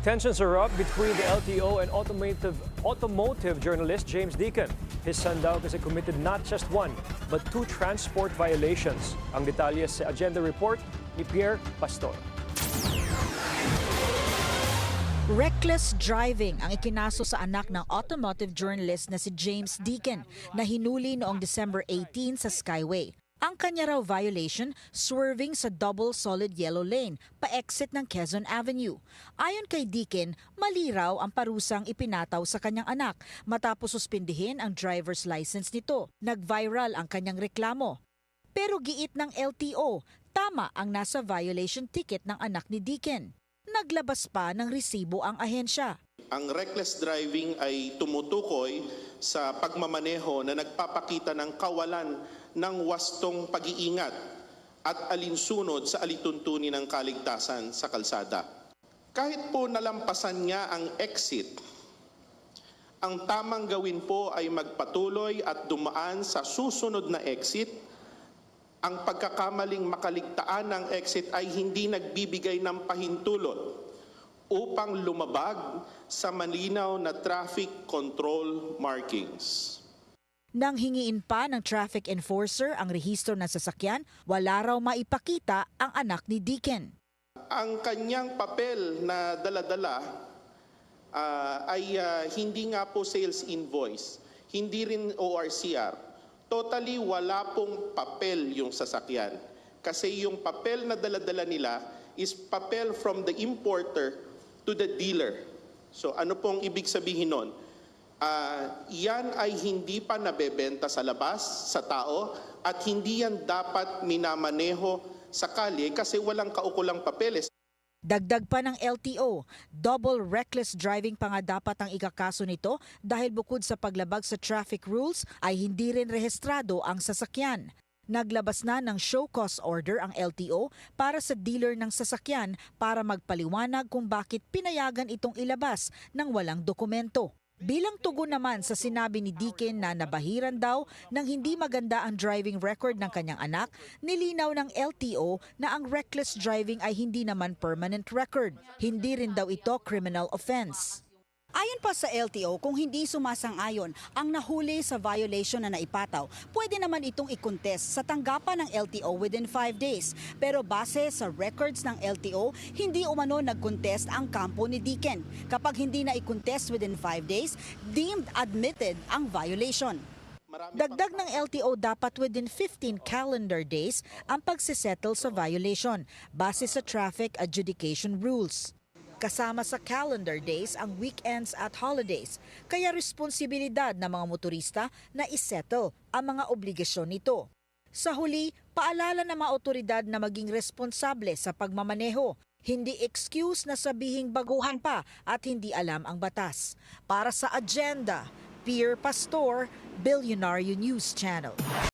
Tensions erupt between the LTO and automotive journalist James Deacon. His son daw kasi committed not just one, but two transport violations. Ang detalye sa Agenda Report ni Pierre Pastor. Reckless driving ang ikinaso sa anak ng automotive journalist na si James Deacon na hinuli noong December 18 sa Skyway. Ang kanya raw violation, swerving sa double solid yellow lane, pa-exit ng Quezon Avenue. Ayon kay Deacon, mali raw ang parusang ipinataw sa kanyang anak matapos suspindihin ang driver's license nito. Nag-viral ang kanyang reklamo. Pero giit ng LTO, tama ang nasa violation ticket ng anak ni Deacon. Naglabas pa ng resibo ang ahensya. Ang reckless driving ay tumutukoy sa pagmamaneho na nagpapakita ng kawalan ng wastong pag-iingat at alinsunod sa alituntunin ng kaligtasan sa kalsada. Kahit po nalampasan niya ang exit, ang tamang gawin po ay magpatuloy at dumaan sa susunod na exit. Ang pagkakamaling makaligtaan ng exit ay hindi nagbibigay ng pahintulot upang lumabag sa malinaw na traffic control markings. Nang hingiin pa ng traffic enforcer ang rehistro ng sasakyan, wala raw maipakita ang anak ni Deacon. Ang kanyang papel na dala-dala ay hindi nga po sales invoice, hindi rin ORCR. Totally wala pong papel yung sasakyan. Kasi yung papel na dala-dala nila is papel from the importer to the dealer. So ano pong ibig sabihin nun? Yan ay hindi pa nabebenta sa labas, sa tao, at hindi yan dapat minamaneho sa kalye kasi walang kaukulang papeles. Dagdag pa ng LTO, double reckless driving pa nga dapat ang ikakaso nito dahil bukod sa paglabag sa traffic rules ay hindi rin rehistrado ang sasakyan. Naglabas na ng show cause order ang LTO para sa dealer ng sasakyan para magpaliwanag kung bakit pinayagan itong ilabas ng walang dokumento. Bilang tugon naman sa sinabi ni Deacon na nabahiran daw ng hindi maganda ang driving record ng kanyang anak, nilinaw ng LTO na ang reckless driving ay hindi naman permanent record. Hindi rin daw ito criminal offense. Ayon pa sa LTO, kung hindi sumasang-ayon ang nahuli sa violation na naipataw, pwede naman itong i-contest sa tanggapan ng LTO within 5 days. Pero base sa records ng LTO, hindi umano nag-contest ang kampo ni Deacon. Kapag hindi na i-contest within 5 days, deemed admitted ang violation. Dagdag ng LTO, dapat within 15 calendar days ang pagsisettle sa violation base sa traffic adjudication rules. Kasama sa calendar days ang weekends at holidays, kaya responsibilidad ng mga motorista na isettle ang mga obligasyon nito. Sa huli, paalala ng mga otoridad na maging responsable sa pagmamaneho. Hindi excuse na sabihing baguhan pa at hindi alam ang batas. Para sa Agenda, Pierre Pastor, Billionaire News Channel.